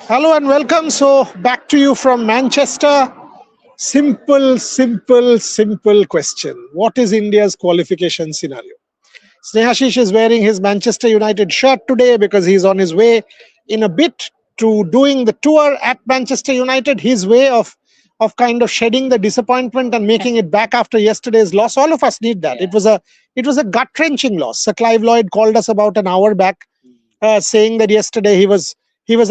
Hello and welcome. So, back to you from Manchester. Simple question. What is India's qualification scenario? Snehashish is wearing his Manchester United shirt today because he's on his way in a bit to doing the tour at Manchester United, his way of kind of shedding the disappointment and making it back after yesterday's loss. All of us need that. It was a gut wrenching loss. Sir Clive Lloyd called us about an hour back, saying that yesterday he was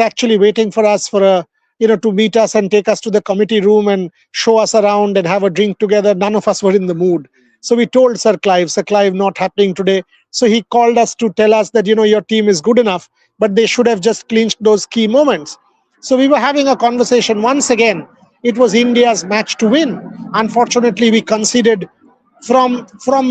actually waiting for us for a to meet us and take us to the committee room and show us around and have a drink together. None of us were in the mood. So we told Sir Clive, not happening today. So he called us to tell us that, your team is good enough, but they should have just clinched those key moments. So we were having a conversation. Once again, it was India's match to win. Unfortunately, we conceded from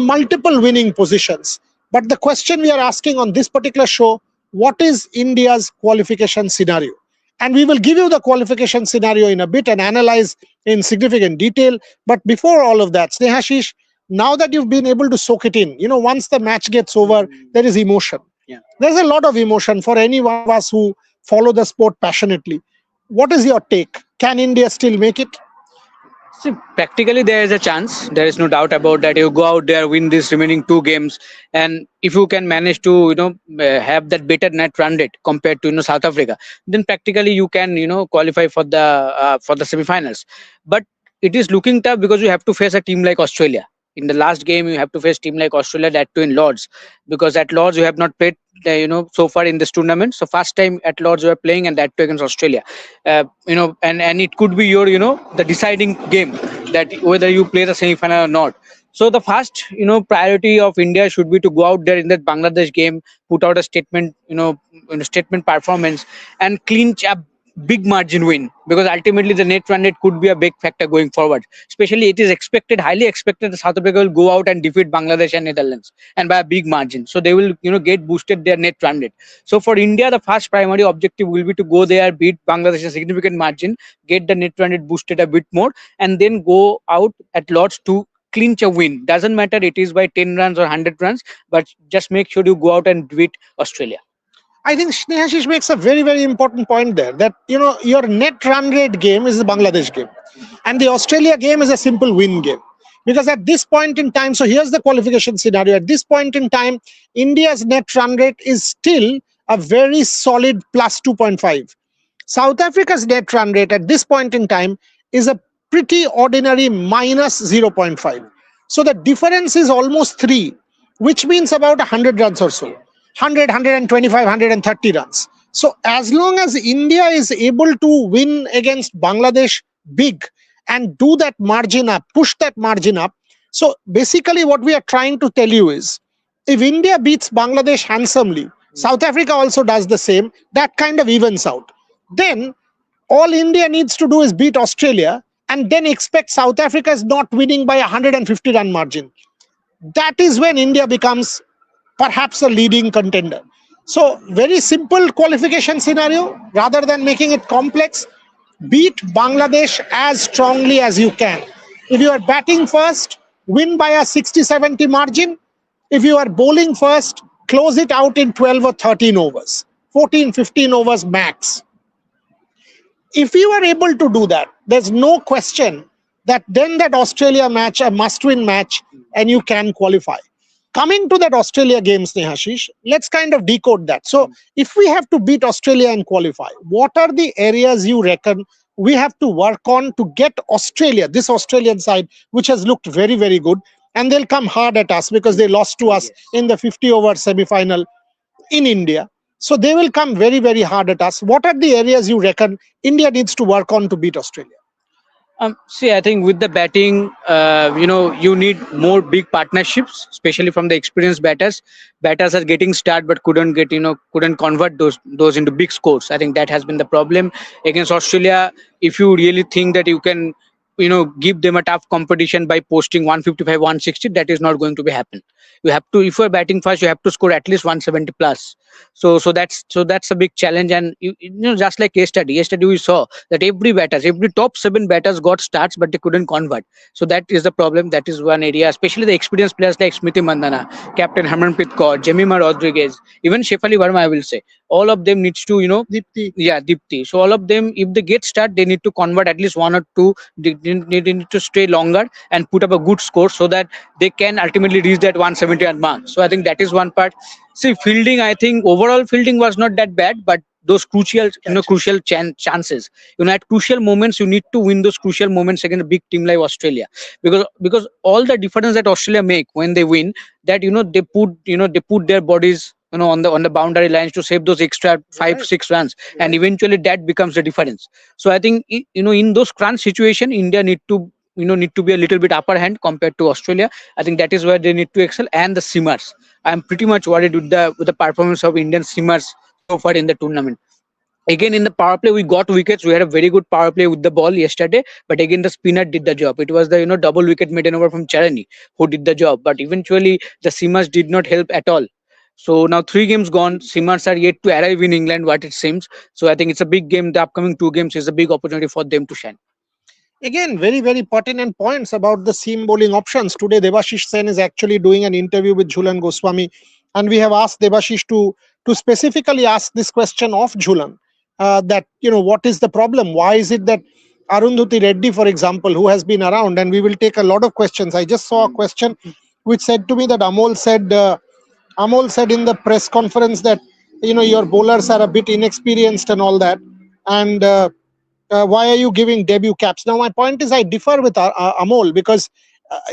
multiple winning positions. But the question we are asking on this particular show, what is India's qualification scenario? And we will give you the qualification scenario in a bit and analyze in significant detail. But before all of that, Snehashish, now that you've been able to soak it in, once the match gets over, there is emotion. Yeah. There's a lot of emotion for any one of us who follow the sport passionately. What is your take? Can India still make it? See, practically there is a chance. There is no doubt about that. You go out there, win these remaining two games, and if you can manage to, have that better net run rate compared to South Africa, then practically you can, qualify for the semi-finals. But it is looking tough because you have to face a team like Australia. In the last game, you have to face team like Australia, that too in Lords, because at Lords you have not played, so far in this tournament. So first time at Lords you are playing, and that too against Australia. And it could be your, the deciding game that whether you play the semi-final or not. So the first, priority of India should be to go out there in that Bangladesh game, put out a statement, statement performance, and clinch a big margin win, because ultimately the net run rate could be a big factor going forward. Especially it is expected, highly expected, that South Africa will go out and defeat Bangladesh and Netherlands, and by a big margin. So they will, get boosted their net run rate. So for India, the first primary objective will be to go there, beat Bangladesh a significant margin, get the net run rate boosted a bit more, and then go out at Lords to clinch a win. Doesn't matter it is by 10 runs or 100 runs, but just make sure you go out and beat Australia. I think Snehashish makes a very important point there, that your net run rate game is the Bangladesh game, and the Australia game is a simple win game. Because at this point in time, so here's the qualification scenario. At this point in time, India's net run rate is still a very solid plus 2.5. South Africa's net run rate at this point in time is a pretty ordinary minus 0.5. So the difference is almost 3, which means about 100 runs or so. 100, 125, 130 runs. So as long as India is able to win against Bangladesh big and do that margin up, push that margin up. So basically what we are trying to tell you is, if India beats Bangladesh handsomely, South Africa also does the same, that kind of evens out. Then all India needs to do is beat Australia and then expect South Africa is not winning by 150 run margin. That is when India becomes perhaps a leading contender. So very simple qualification scenario, rather than making it complex. Beat Bangladesh as strongly as you can. If you are batting first, win by a 60-70 margin. If you are bowling first, close it out in 12 or 13 overs, 14, 15 overs max. If you are able to do that, there's no question that then that Australia match, a must-win match, and you can qualify. Coming to that Australia game, Snehashish, let's kind of decode that. So if we have to beat Australia and qualify, what are the areas you reckon we have to work on to get Australia, this Australian side, which has looked very good, and they'll come hard at us because they lost to us in the 50-over semi-final in India. So they will come very hard at us. What are the areas you reckon India needs to work on to beat Australia? See, I think with the batting, you need more big partnerships, especially from the experienced batters. Batters are getting start but couldn't convert those into big scores. I think that has been the problem against Australia. If you really think that you can, give them a tough competition by posting 155, 160, that is not going to be happen. You have to, if you are batting first, you have to score at least 170 plus. So that's a big challenge. And just like yesterday we saw that every top 7 batters got starts, but they couldn't convert. So that is the problem. That is one area, especially the experienced players like Smriti Mandana, Captain Harmanpreet Kaur, Jemima Rodriguez, even Shefali Verma, I will say, all of them needs to Deepti. yeah, Dipti. So all of them, if they get start, they need to convert at least one or two. They need to stay longer and put up a good score so that they can ultimately reach that 170 run mark. So I think that is one part. See, fielding, I think overall fielding was not that bad, but those crucial chances, at crucial moments, you need to win those crucial moments against a big team like Australia, because all the difference that Australia make when they win, that they put their bodies on the boundary lines to save those extra 5 6 runs, and eventually that becomes the difference. So I think in those crunch situation, India need to be a little bit upper hand compared to Australia. I think that is where they need to excel. And the seamers, I'm pretty much worried with the performance of Indian seamers so far in the tournament. Again, in the power play, we got wickets. We had a very good power play with the ball yesterday, but again, the spinner did the job. It was the double wicket maiden over from Charani who did the job, but eventually the seamers did not help at all. So now 3 games gone, seamers are yet to arrive in England, what it seems. So I think it's a big game. The upcoming 2 games is a big opportunity for them to shine. Again, very, very pertinent points about the seam bowling options. Today, Devashish Sen is actually doing an interview with Jhulan Goswami, and we have asked Devashish to specifically ask this question of Jhulan, that, what is the problem? Why is it that Arundhati Reddy, for example, who has been around, and we will take a lot of questions. I just saw a question which said to me that Amol said in the press conference that, your bowlers are a bit inexperienced and all that, and why are you giving debut caps? Now, my point is I differ with Amol, because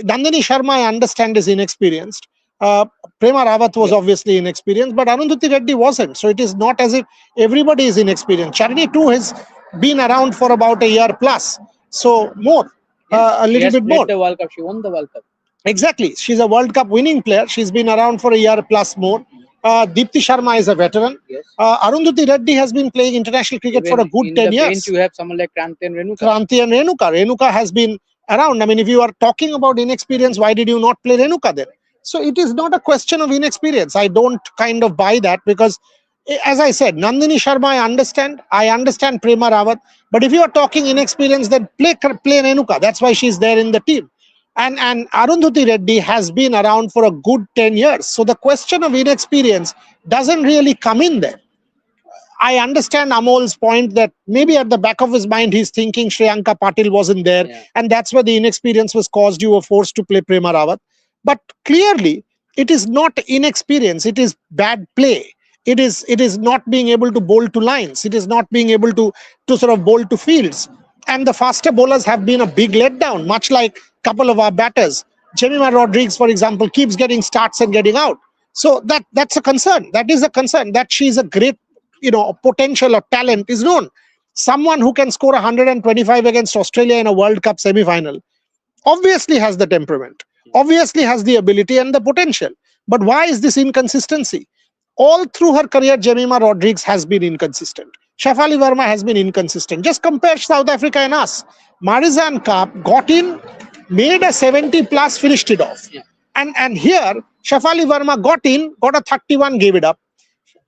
Nandini Sharma, I understand, is inexperienced. Prema Rawat was obviously inexperienced, but Arundhati Reddy wasn't. So it is not as if everybody is inexperienced. Charni too has been around for about a year plus. So more, a She little has bit played more. the World Cup. She won the World Cup. Exactly. She's a World Cup winning player. She's been around for a year plus more. Deepti Sharma is a veteran. Yes. Arundhati Reddy has been playing international cricket for a Even good in 10 the years. bench, you have someone like Kranti and Renuka. Kranti and Renuka. Renuka has been around. I mean, if you are talking about inexperience, why did you not play Renuka then? So it is not a question of inexperience. I don't kind of buy that, because, as I said, Nandini Sharma, I understand. I understand Prema Rawat. But if you are talking inexperience, then play Renuka. That's why she's there in the team. And Arundhati Reddy has been around for a good 10 years. So the question of inexperience doesn't really come in there. I understand Amol's point that maybe at the back of his mind he's thinking Shreyanka Patil wasn't there, and that's where the inexperience was caused. You were forced to play Prema Rawat. But clearly, it is not inexperience. It is bad play. It is not being able to bowl to lines. It is not being able to sort of bowl to fields. And the faster bowlers have been a big letdown, much like a couple of our batters. Jemima Rodriguez, for example, keeps getting starts and getting out. So that's a concern. That is a concern. That she's a great, potential or talent is known. Someone who can score 125 against Australia in a World Cup semi-final obviously has the temperament, obviously has the ability and the potential. But why is this inconsistency? All through her career, Jemima Rodriguez has been inconsistent. Shefali Verma has been inconsistent. Just compare South Africa and us. Marizan Cup got in, made a 70 plus, finished it off. And here, Shefali Verma got in, got a 31, gave it up.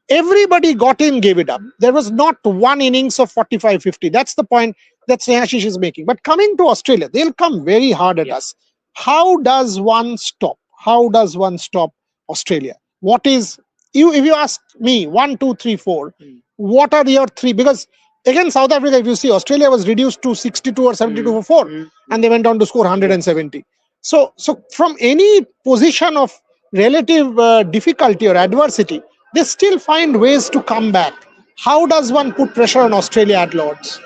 Everybody got in, gave it up. There was not one innings of 45-50. That's the point that Snehashish is making. But coming to Australia, they'll come very hard at us. How does one stop? How does one stop Australia? What is, if you ask me, 1, 2, 3, 4, what are your three? Because again, South Africa, if you see, Australia was reduced to 62 or 72 for 4, and they went on to score 170. So from any position of relative difficulty or adversity, they still find ways to come back. How does one put pressure on Australia at Lords?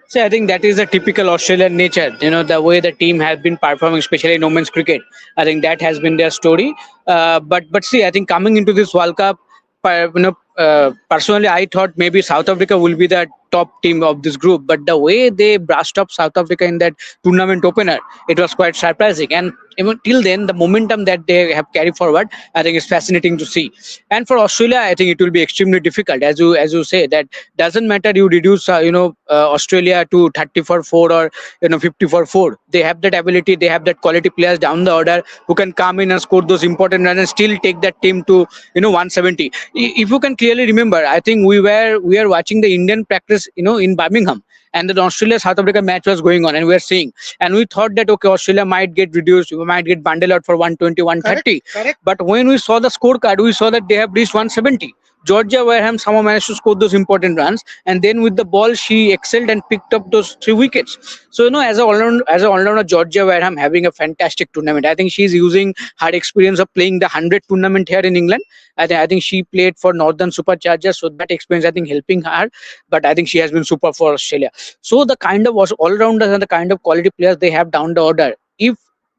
See, I think that is a typical Australian nature. The way the team has been performing, especially in women's cricket. I think that has been their story. But see, I think coming into this World Cup, personally, I thought maybe South Africa will be the top team of this group. But the way they brushed up South Africa in that tournament opener, it was quite surprising. And even till then, the momentum that they have carried forward, I think is fascinating to see. And for Australia, I think it will be extremely difficult, as you say. That doesn't matter. You reduce, Australia to 30 for 4 or 50 for 4. They have that ability. They have that quality players down the order who can come in and score those important runs and still take that team to 170. If you can clearly remember. I think we are watching the Indian practice, in Birmingham, and the Australia South Africa match was going on, and we are seeing, and we thought that okay, Australia might get reduced, we might get bundled out for 120, Correct, 130. correct. But when we saw the scorecard, we saw that they have reached 170. Georgia Wareham somehow managed to score those important runs, and then with the ball, she excelled and picked up those 3 wickets. So as a all-rounder, Georgia Wareham having a fantastic tournament. I think she's using her experience of playing the 100 tournament here in England. I think she played for Northern Superchargers, so that experience I think helping her. But I think she has been super for Australia. So the kind of all-rounders and the kind of quality players they have down the order. If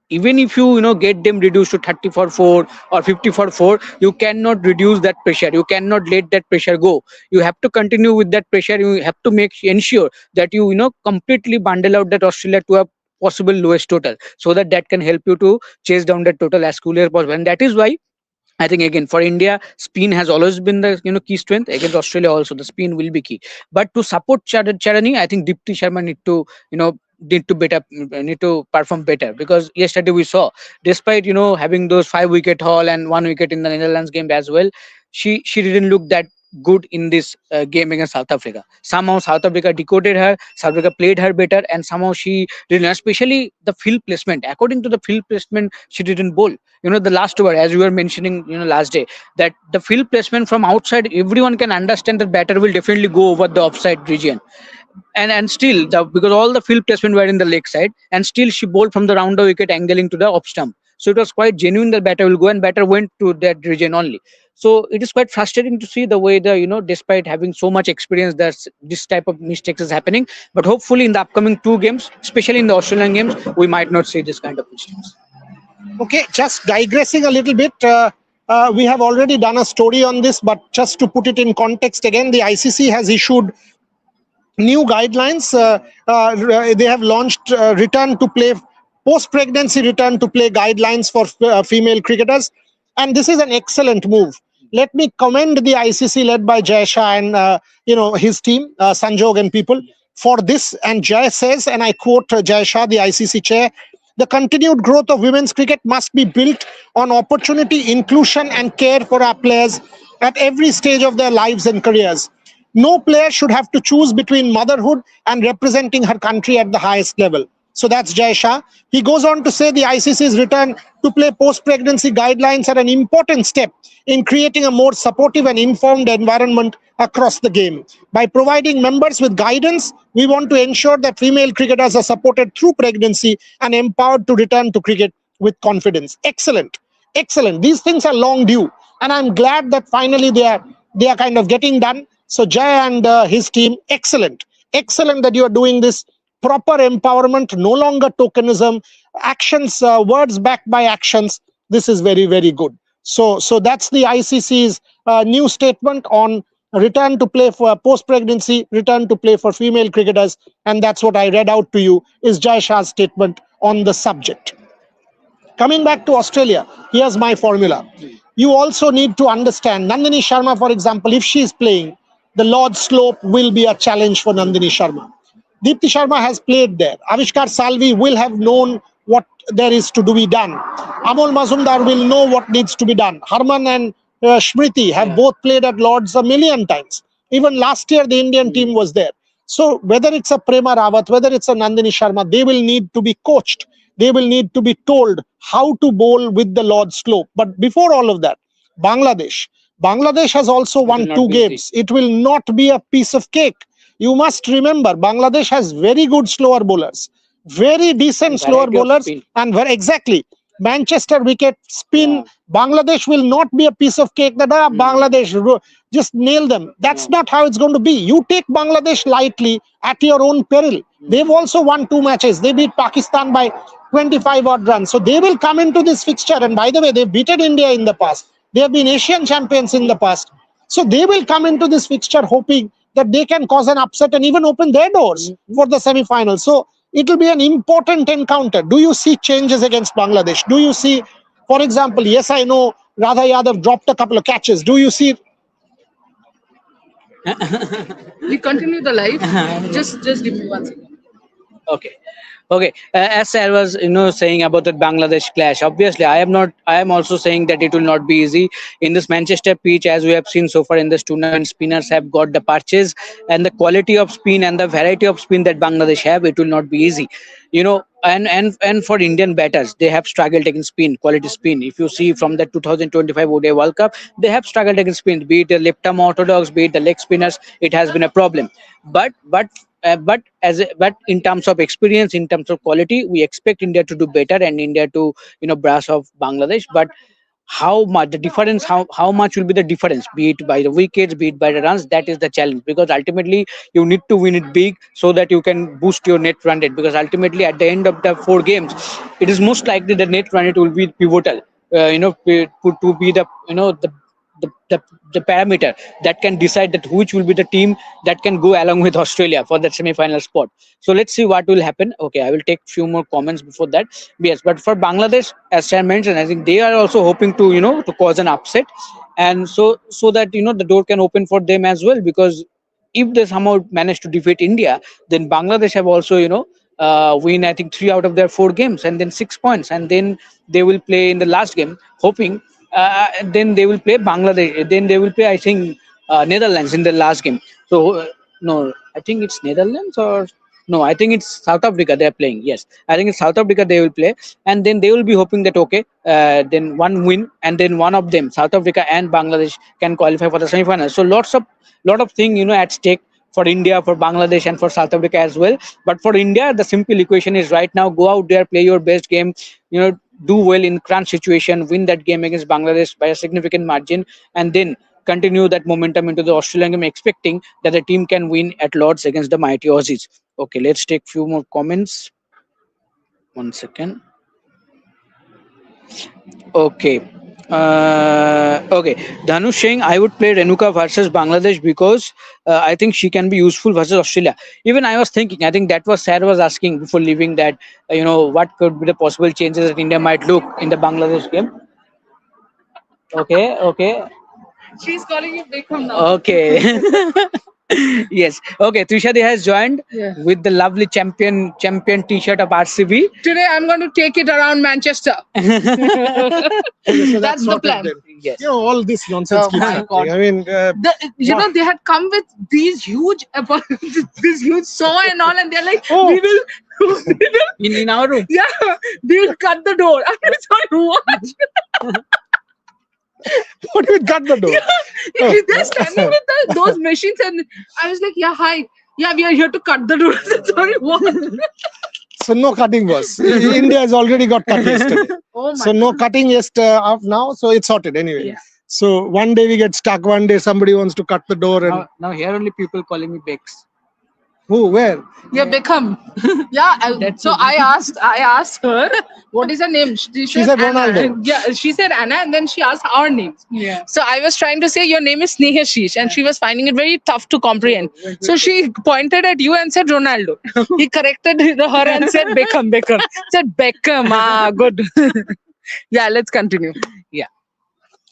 even if you get them reduced to 30 for 4 or 50 for 4, you cannot reduce that pressure, you cannot let that pressure go. You have to continue with that pressure, you have to ensure that you completely bundle out that Australia to a possible lowest total, so that that can help you to chase down that total as quickly as possible. And that is why I think again for India, spin has always been the key strength. Against Australia, also the spin will be key. But to support Charani, I think Dipti Sharma need to perform better, because yesterday we saw, despite having those 5 wicket haul and 1 wicket in the Netherlands game as well, she didn't look that good in this game against South Africa. Somehow South Africa decoded her, South Africa played her better, and somehow she didn't, especially the field placement. According to the field placement, she didn't bowl. The last over, as we were mentioning, last day, that the field placement from outside, everyone can understand that batter will definitely go over the offside region. And still, because all the field placement were in the leg side, and still she bowled from the rounder wicket angling to the off stump. So it was quite genuine that batter will go, and batter went to that region only. So it is quite frustrating to see the way despite having so much experience, that this type of mistakes is happening. But hopefully in the upcoming 2 games, especially in the Australian games, we might not see this kind of mistakes. Okay, just digressing a little bit. We have already done a story on this, but just to put it in context again, the ICC has issued new guidelines. They have launched return to play, post pregnancy return to play guidelines for female cricketers, and this is an excellent move. Let me commend the ICC led by Jay Shah and his team, Sanjog and people, for this. And Jay says, and I quote Jay Shah, the ICC chair: the continued growth of women's cricket must be built on opportunity, inclusion, and care for our players at every stage of their lives and careers. No player should have to choose between motherhood and representing her country at the highest level. So that's Jay Shah. He goes on to say the ICC's return to play post-pregnancy guidelines are an important step in creating a more supportive and informed environment across the game. By providing members with guidance, we want to ensure that female cricketers are supported through pregnancy and empowered to return to cricket with confidence. Excellent. Excellent. These things are long due, and I'm glad that finally they are kind of getting done. So Jay and his team, excellent. Excellent that you are doing this. Proper empowerment, no longer tokenism, actions, words backed by actions. This is very, very good. So that's the ICC's new statement on return to play for post-pregnancy, return to play for female cricketers, and that's what I read out to you is Jay Shah's statement on the subject. Coming back to Australia, here's my formula. You also need to understand Nandini Sharma, for example, if she is playing, the Lord's Slope will be a challenge for Nandini Sharma. Deepti Sharma has played there. Avishkar Salvi will have known what there is to be done. Amol Mazumdar will know what needs to be done. Harman and Smriti have both played at Lords a million times. Even last year, the Indian team was there. So whether it's a Prema Rawat, whether it's a Nandini Sharma, they will need to be coached. They will need to be told how to bowl with the Lord's Slope. But before all of that, Bangladesh. Bangladesh has also won 2 games. It will not be a piece of cake. You must remember, Bangladesh has very good slower bowlers, very decent slower bowlers, and exactly Manchester wicket spin. Yeah. Bangladesh will not be a piece of cake that Bangladesh just nail them. That's not how it's going to be. You take Bangladesh lightly at your own peril. They've also won 2 matches. They beat Pakistan by 25 odd runs. So they will come into this fixture. And by the way, they've beaten India in the past. They have been Asian champions in the past. So they will come into this fixture hoping that they can cause an upset and even open their doors for the semi-finals. So it will be an important encounter. Do you see changes against Bangladesh? Do you see, for example, yes, I know Radha Yadav dropped a couple of catches. Do you see? We continue the live. Just give me 1 second. Okay. Okay, as I was, saying about that Bangladesh clash. Obviously, I am not. I am also saying that it will not be easy in this Manchester pitch, as we have seen so far in this tournament. Spinners have got the patches, and the quality of spin and the variety of spin that Bangladesh have, it will not be easy. And for Indian batters, they have struggled against spin, quality spin. If you see from the 2025 ODI World Cup, they have struggled against spin. Be it the left arm orthodox, be it the leg spinners, it has been a problem. But in terms of experience, in terms of quality, we expect India to do better and India to brush off Bangladesh. But how much the difference, how much will be the difference, be it by the wickets, be it by the runs, that is the challenge, because ultimately you need to win it big so that you can boost your net run rate, because ultimately at the end of the four games, it is most likely the net run rate will be pivotal, to be the parameter that can decide that which will be the team that can go along with Australia for that semi-final spot. So let's see what will happen. Okay, I will take few more comments before that. Yes, but for Bangladesh, as I mentioned, I think they are also hoping to to cause an upset, and so that the door can open for them as well, because if they somehow manage to defeat India, then Bangladesh have also win I think three out of their four games and then 6 points, and then they will play in the last game, hoping then they will play Bangladesh. Then they will play I think Netherlands in the last game. So no, I think it's Netherlands or no, I think it's South Africa they are playing. Yes, I think it's South Africa they will play, and then they will be hoping that okay, then one win, and then one of them, South Africa and Bangladesh, can qualify for the semi-finals. So lot of thing at stake for India, for Bangladesh, and for South Africa as well. But for India, the simple equation is right now: go out there, play your best game, do well in crunch situation, win that game against Bangladesh by a significant margin, and then continue that momentum into the Australian game, expecting that the team can win at Lords against the mighty Aussies. Okay, let's take few more comments. One second. Okay. Okay. Dhanush saying I would play Renuka versus Bangladesh because I think she can be useful versus Australia. Even I was thinking, I think that was Sarah was asking before leaving that, what could be the possible changes that India might look in the Bangladesh game. Okay, okay. She's calling you Beckham now. Okay. Yes. Okay. Trishadi has joined with the lovely champion T-shirt of RCB. Today I'm going to take it around Manchester. Okay, so That's the sorted plan. then. Yes. All this nonsense Oh keeps my happening. God. I mean, They had come with these huge, this huge saw and all, and they're like, Oh. we will, In our room. yeah, we will cut the door. I'm sorry, what? what do we cut the door? They're standing with those machines, and I was like, yeah, hi. Yeah, we are here to cut the door. Sorry, what? So no cutting was. India has already got cut yesterday. Oh my So no cutting now, so it's sorted anyway. Yeah. So one day we get stuck, one day somebody wants to cut the door, and Now here only people calling me Bex. who, where? Yeah, Beckham. Yeah. So I asked her, what is her name? She said Anna. Ronaldo. Yeah, she said Anna, and then she asked our names. Yeah. So I was trying to say your name is Snehashish, and she was finding it very tough to comprehend. So she pointed at you and said Ronaldo. He corrected her and said Beckham. Said Beckham. Ah, good. Yeah, let's continue.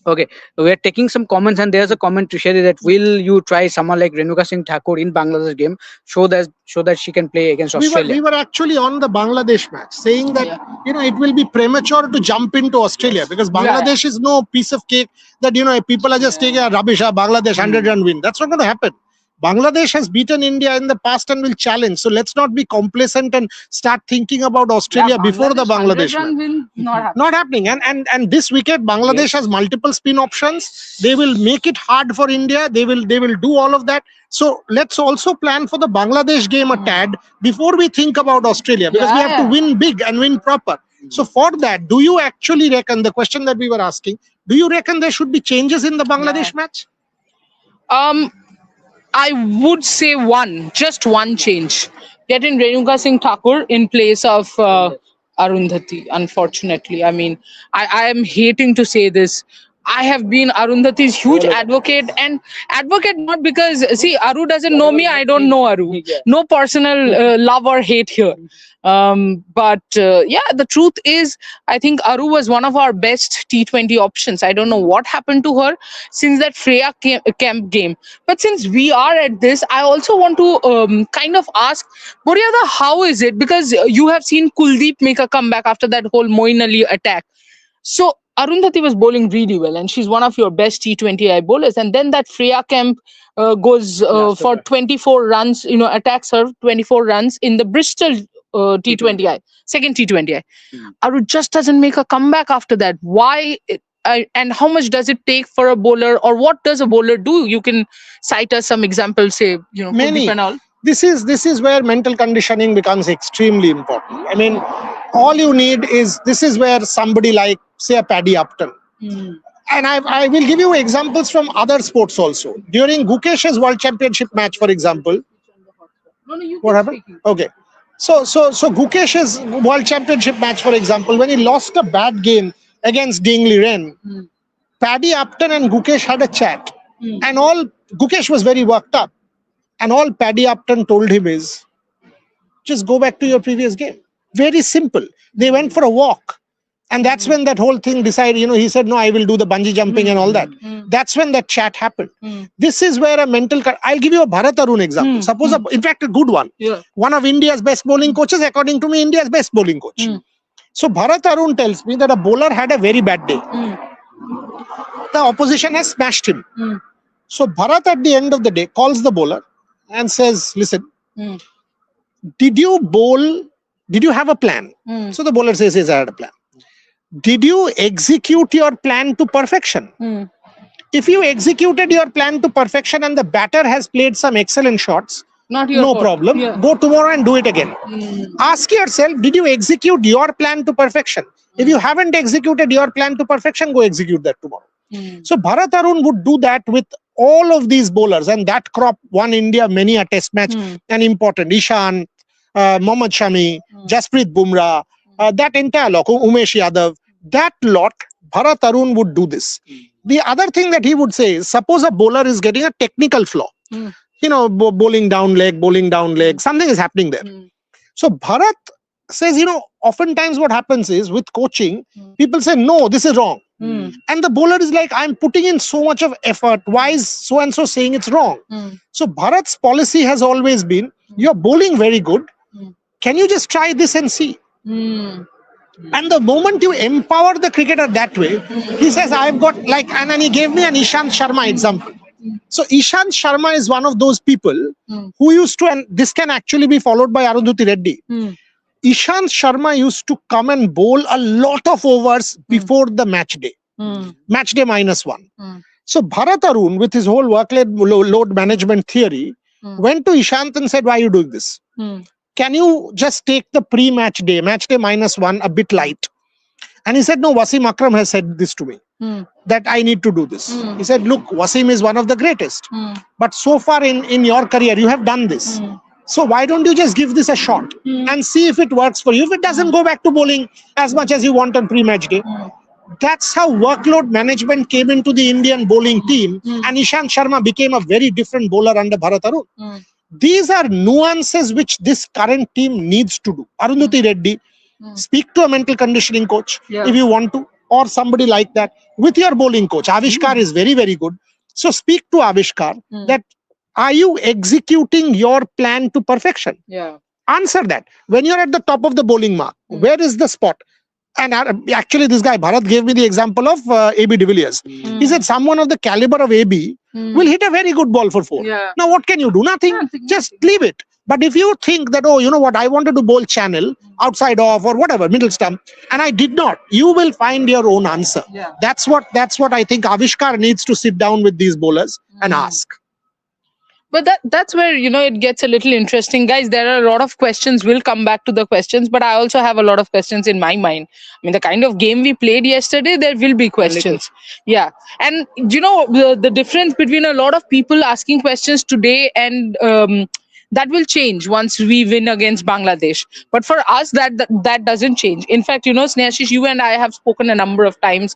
Okay, we are taking some comments, and there's a comment to share that will you try someone like Renuka Singh Thakur in Bangladesh game, so that she can play against Australia. We were actually on the Bangladesh match saying that it will be premature to jump into Australia because Bangladesh is no piece of cake that people are just taking a rubbish. Bangladesh 100-run win. That's not going to happen. Bangladesh has beaten India in the past and will challenge. So let's not be complacent and start thinking about Australia before the Bangladesh match. Will not happen. Not happening. And this wicket, Bangladesh has multiple spin options. They will make it hard for India. They will do all of that. So let's also plan for the Bangladesh game a tad before we think about Australia, because we have to win big and win proper. So for that, do you actually reckon, the question that we were asking, do you reckon there should be changes in the Bangladesh match? I would say just one change. Get in Renuka Singh Thakur in place of Arundhati, unfortunately. I mean, I am hating to say this. I have been Arundhati's huge advocate, and advocate not because, see, Aru doesn't know me, I don't know Aru. No personal love or hate here. But yeah, the truth is, I think Aru was one of our best T20 options. I don't know what happened to her since that Camp game. But since we are at this, I also want to kind of ask Boryada, how is it? Because you have seen Kuldeep make a comeback after that whole Moin Ali attack. So Arundhati was bowling really well, and she's one of your best T20I bowlers. And then that Freya Kemp goes for 24 runs, attacks her 24 runs in the Bristol T20I, second T20I. Aru just doesn't make a comeback after that. Why? And how much does it take for a bowler, or what does a bowler do? You can cite us some examples, say, Many. Kuldeep and all. This is where mental conditioning becomes extremely important. I mean, all you need is, this is where somebody like, say, a Paddy Upton, and I will give you examples from other sports also. During Gukesh's World Championship match, for example, what happened? Okay, so Gukesh's World Championship match, for example, when he lost a bad game against Dingley Ren, Paddy Upton and Gukesh had a chat, and all Gukesh was very worked up, and all Paddy Upton told him is, just go back to your previous game. Very simple. They went for a walk. And that's when that whole thing decided, he said, no, I will do the bungee jumping and all that. That's when that chat happened. This is where a mental... I'll give you a Bharat Arun example. Suppose, in fact, a good one. Yeah. One of India's best bowling coaches, according to me, India's best bowling coach. So Bharat Arun tells me that a bowler had a very bad day. The opposition has smashed him. So Bharat, at the end of the day, calls the bowler and says, listen, did you have a plan? So the bowler says, yes, I had a plan. Did you execute your plan to perfection? If you executed your plan to perfection and the batter has played some excellent shots, Not your no fault. problem. Yeah. Go tomorrow and do it again. Ask yourself, did you execute your plan to perfection? If you haven't executed your plan to perfection, go execute that tomorrow. So Bharat Arun would do that with all of these bowlers, and that crop won India many a test match, and important. Ishan, Mohammad Shami, Jasprit Bumrah, that entire lot, Umesh Yadav, that lot, Bharat Arun would do this. The other thing that he would say is, suppose a bowler is getting a technical flaw, bowling down leg, something is happening there. So Bharat says, oftentimes what happens is, with coaching, people say, no, this is wrong. And the bowler is like, I'm putting in so much of effort. Why is so-and-so saying it's wrong? So Bharat's policy has always been, you're bowling very good. Can you just try this and see? And the moment you empower the cricketer that way, he says, I've got and then he gave me an Ishant Sharma example. So Ishant Sharma is one of those people who used to, and this can actually be followed by Arundhati Reddy. Ishant Sharma used to come and bowl a lot of overs before the match day. Match day -1. So Bharat Arun, with his whole workload management theory, went to Ishant and said, why are you doing this? Can you just take the match day -1, a bit light? And he said, no, Wasim Akram has said this to me, that I need to do this. He said, look, Wasim is one of the greatest. But so far in your career, you have done this. So why don't you just give this a shot and see if it works for you? If it doesn't, go back to bowling as much as you want on pre-match day. That's how workload management came into the Indian bowling team. And Ishant Sharma became a very different bowler under Bharat Arun. These are nuances which this current team needs to do. Arundhati Reddy, speak to a mental conditioning coach if you want to, or somebody like that. With your bowling coach, Avishkar is very, very good. So speak to Avishkar that, are you executing your plan to perfection? Answer that. When you're at the top of the bowling mark, where is the spot? And actually, this guy, Bharat, gave me the example of A.B. de Villiers. He said, someone of the caliber of A.B. will hit a very good ball for 4. Now, what can you do? Nothing. Just leave it. But if you think that, oh, you know what, I wanted to bowl channel, outside off or whatever, middle stump, and I did not, you will find your own answer. That's what I think Avishkar needs to sit down with these bowlers and ask. But that's where, it gets a little interesting. Guys, there are a lot of questions. We'll come back to the questions, but I also have a lot of questions in my mind. I mean, the kind of game we played yesterday, there will be questions. Yeah. And, the difference between a lot of people asking questions today and that will change once we win against Bangladesh. But for us, that doesn't change. In fact, Snehashish, you and I have spoken a number of times.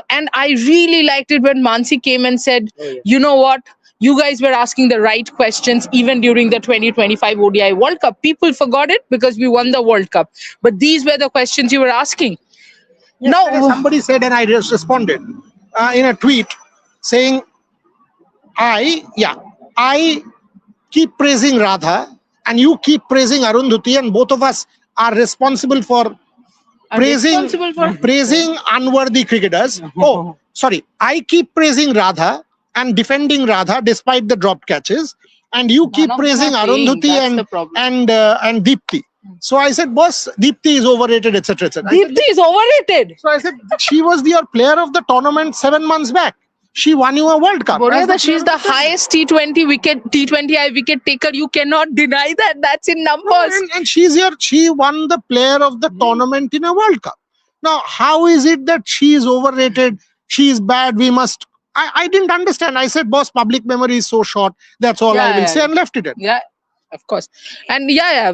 And I really liked it when Mansi came and said, you know what? You guys were asking the right questions even during the 2025 ODI World Cup. People forgot it because we won the World Cup. But these were the questions you were asking. Yesterday, Now, somebody said, and I just responded in a tweet saying, I keep praising Radha and you keep praising Arundhati, and both of us are responsible for I'm praising responsible for praising unworthy cricketers. Oh, sorry. I keep praising Radha and defending Radha despite the dropped catches, and you keep None of them praising are paying. Arundhati That's the problem. and Deepti. So I said, boss, Deepti is overrated, etc., etc. Deepti is overrated. So I said, she was your player of the tournament 7 months back. She won you a World Cup. As Boryada, the she's player the of tournament. highest T20I wicket taker. You cannot deny that. That's in numbers. And she won the player of the tournament in a World Cup. Now, how is it that she is overrated? She is bad. We must. I didn't understand. I said, boss, public memory is so short. That's all I will say, and left it at. Yeah, of course. And I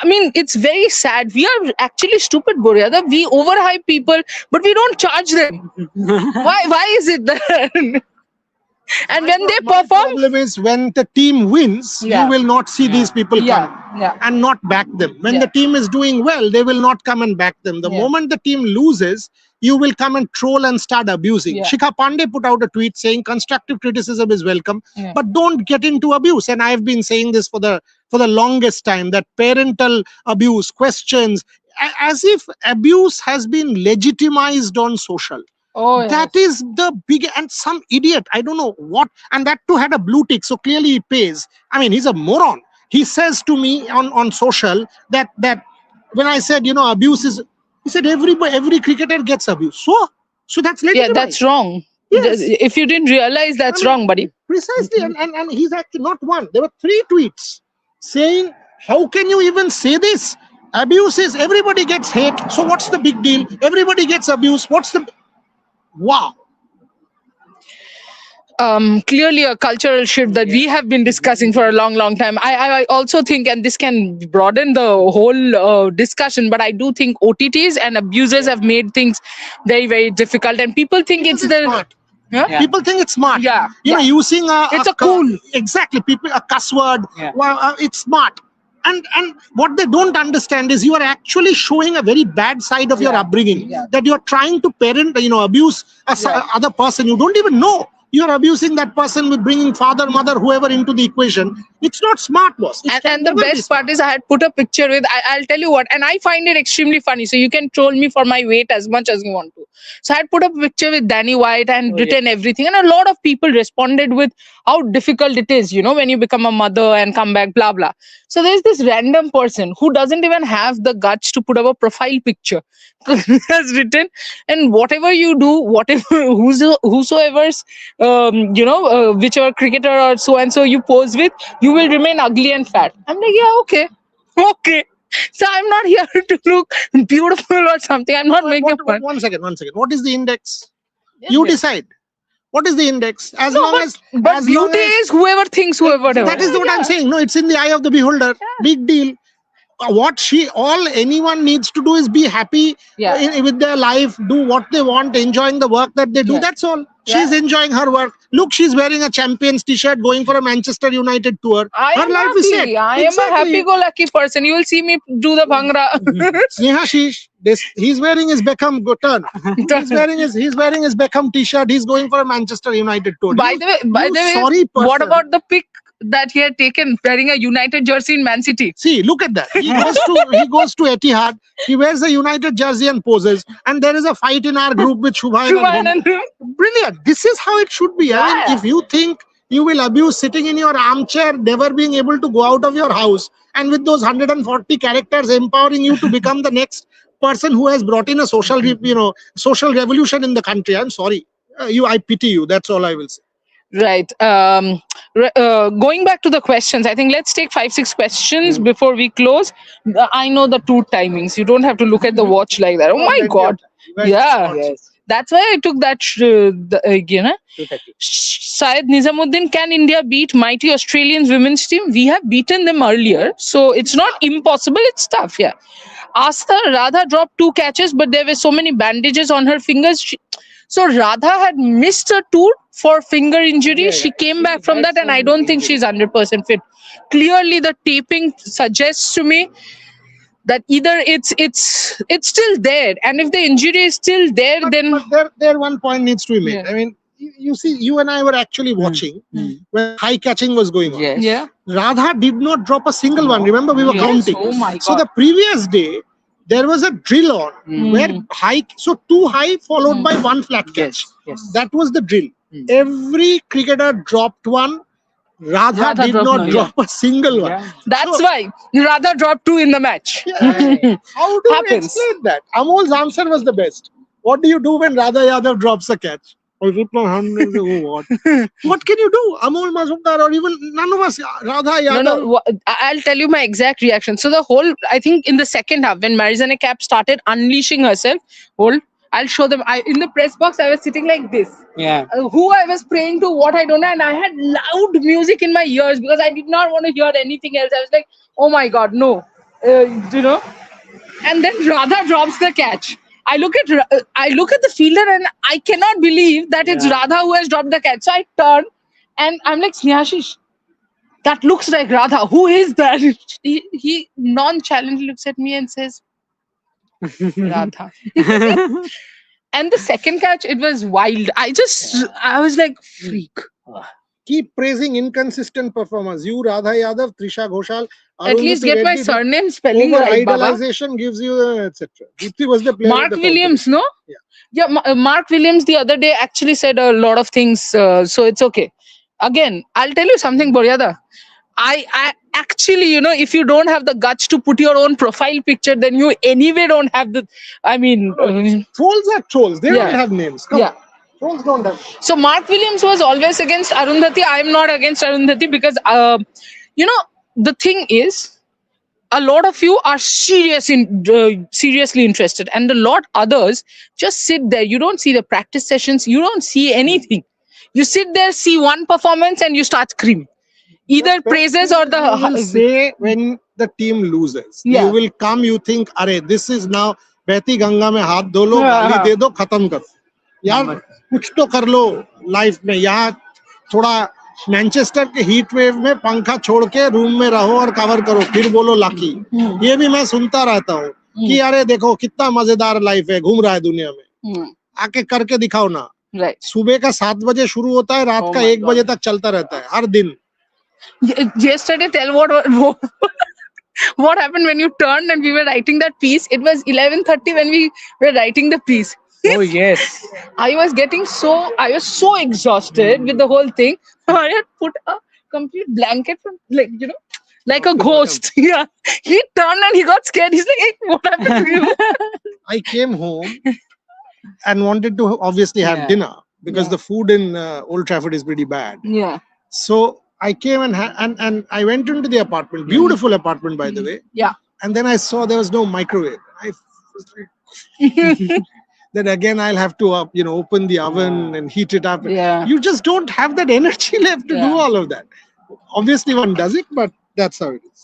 mean, it's very sad. We are actually stupid, Boryada. We overhype people, but we don't charge them. Why is it that? And when they My perform, problem is when the team wins, Yeah. you will not see these people come and not back them. When the team is doing well, they will not come and back them. The moment the team loses, you will come and troll and start abusing. Yeah. Shikha Pandey put out a tweet saying constructive criticism is welcome, Yeah. but don't get into abuse. And I've been saying this for the longest time, that parental abuse, questions, as if abuse has been legitimized on social. That is the big, and some idiot, I don't know what, and that too had a blue tick, so clearly he pays. I mean, he's a moron. He says to me on social that when I said, abuse is, he said every cricketer gets abuse. So that's legitimized. that's wrong. Yes. If you didn't realize, that's wrong, buddy. Precisely, and he's actually not one. There were 3 tweets saying, how can you even say this? Abuse is, everybody gets hate, so what's the big deal? Everybody gets abuse, what's the... Wow. Clearly a cultural shift that we have been discussing for a long time. I also think, and this can broaden the whole discussion, but I do think OTTs and abusers have made things very, very difficult, and people think it's the smart. Yeah? People think it's smart. Yeah, You know, using It's a cool. Exactly. People, a cuss word. Yeah. Well, it's smart. And what they don't understand is you are actually showing a very bad side of your upbringing. That you are trying to parent, abuse other person. You don't even know. You are abusing that person with bringing father, mother, whoever into the equation. It's not smart, boss. And the best part is I had put a picture with, I'll tell you what, and I find it extremely funny. So you can troll me for my weight as much as you want to. So I had put up a picture with Danny White and written everything. And a lot of people responded with how difficult it is, when you become a mother and come back, blah, blah. So there's this random person who doesn't even have the guts to put up a profile picture. Has written, and whatever you do, whatever whosoever's whichever cricketer or so and so you pose with, you will remain ugly and fat. I'm like, yeah, okay. So I'm not here to look beautiful or something. I'm not making fun. One second. What is the index? You decide. What is the index? As long as beauty is whoever thinks whoever. That is what I'm saying. No, it's in the eye of the beholder. Big deal. All anyone needs to do is be happy with their life, do what they want, enjoying the work that they do. That's all. She's enjoying her work. Look, she's wearing a Champions t-shirt, going for a Manchester United tour. Her life is set. I am a happy-go-lucky person. You will see me do the bhangra. Sneha, he's wearing his Beckham turn. He's wearing his Beckham t-shirt. He's going for a Manchester United tour. By the way, sorry person. What about the pic that he had taken wearing a United jersey in Man City? See, look at that. He goes to Etihad. He wears a United jersey and poses. And there is a fight in our group with Shubhayan and him. Brilliant. This is how it should be. I mean, if you think you will abuse sitting in your armchair, never being able to go out of your house, and with those 140 characters empowering you to become the next person who has brought in a social revolution in the country, I'm sorry. I pity you. That's all I will say. Right. Going back to the questions, I think let's take 5-6 questions before we close. I know the 2 timings. You don't have to look at the watch like that. Oh my God. Yeah. Yes. That's why I took that. Syed Nizamuddin, can India beat mighty Australian women's team? We have beaten them earlier. So it's not impossible. It's tough. Yeah. Asta, Radha dropped 2 catches, but there were so many bandages on her fingers. So Radha had missed a tour for finger injury. She came back from that, and I don't think she's 100% fit. Clearly, the taping suggests to me that either it's still there, and if the injury is still there, then But there one point needs to be made. Yeah. I mean, you see, you and I were actually watching when high catching was going on. Yes. yeah. Radha did not drop a single one. Remember, we were Yes. counting. Oh my So God. the previous day, there was a drill on where high, so two high followed by one flat catch. Yes. That was the drill. Every cricketer dropped one. Radha did dropped not none, drop a single one. Yeah. That's So- why Radha dropped 2 in the match. Yeah, how do you Happens. explain that? Amol's answer was the best. What do you do when Radha Yadav drops a catch? I put my hand and say, oh, what? What can you do? Amol Mazumdar or even none of us, Radha Yadav. I'll tell you my exact reaction. So the whole, I think in the second half, when Marizanne Cap started unleashing herself, I'll show them. In the press box, I was sitting like this. Yeah. Who I was praying to, what I don't know, and I had loud music in my ears because I did not want to hear anything else. I was like, oh my God, no. And then Radha drops the catch. I look at the fielder and I cannot believe that it's Radha who has dropped the catch. So I turn and I'm like, Snehashish, that looks like Radha. Who is that? He nonchalantly looks at me and says, Radha. And the second catch, it was wild. I was like, freak. Keep praising inconsistent performers. You, Radha Yadav, Trisha Ghoshal. At least get my surname spelling Over right, Baba. idolization gives you, etc. Deepthi was the player. Mark of the Williams, no? Yeah. Yeah, Mark Williams the other day actually said a lot of things, so it's okay. Again, I'll tell you something, Boryada. I actually, if you don't have the guts to put your own profile picture, then you anyway don't have the. I mean, Trolls are trolls. They Yeah. don't have names. Come Yeah. on. Trolls don't have. So Mark Williams was always against Arundhati. I'm not against Arundhati because, the thing is, a lot of you are seriously interested, and a lot others just sit there. You don't see the practice sessions. You don't see anything. You sit there, see one performance, and you start screaming. Either praises or You will say when the team loses. Yeah. You will come, you think, Are, this is now Behti Ganga mein haath dho lo, gaali de do, khatam kar. यार कुछ तो कर लो life में. यहाँ थोड़ा Manchester के heat wave में पंखा छोड़ के रूम में रहो और कवर करो, फिर बोलो लाकी. ये भी मैं सुनता रहता हूँ कि अरे देखो कितना मजेदार लाइफ है, घूम रहा है दुनिया में. आके करके दिखाओ ना. Right. सुबह का 7 बजे शुरू होता है, रात Oh का my 1 बजे तक चलता रहता है हर दिन. Yesterday, tell what happened when you turned and we were writing that piece. It was 11:30 when we were writing the piece. Oh yes. I was so exhausted with the whole thing. I had put a complete blanket from, like a ghost. Yeah. He turned and he got scared. He's like, hey, what happened to you? I came home and wanted to obviously have Yeah. dinner because Yeah. the food in Old Trafford is pretty bad. Yeah. So I came and I went into the apartment, beautiful apartment by the way. Yeah. And then I saw there was no microwave. I was like, then again I'll have to open the oven and heat it up. Yeah. You just don't have that energy left to do Yeah. all of that. Obviously one does it, but that's how it is.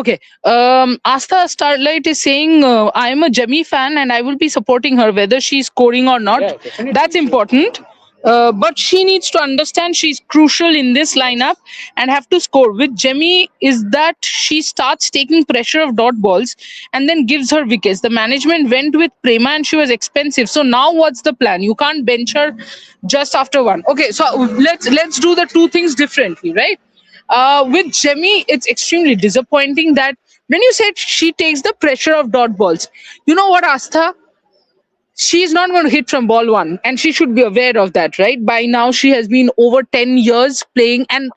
Okay. Astha Starlight is saying, I am a Jemmy fan and I will be supporting her whether she's scoring or not. Yeah, definitely. That's important. But she needs to understand she's crucial in this lineup and have to score. With Jemmy is that she starts taking pressure of dot balls and then gives her wickets. The management went with Prema and she was expensive. So now what's the plan? You can't bench her just after one. Okay, so let's do the two things differently, right? With Jemmy, it's extremely disappointing that when you said she takes the pressure of dot balls, you know what, Astha? She's not going to hit from ball one, and she should be aware of that, right? By now, she has been over 10 years playing. And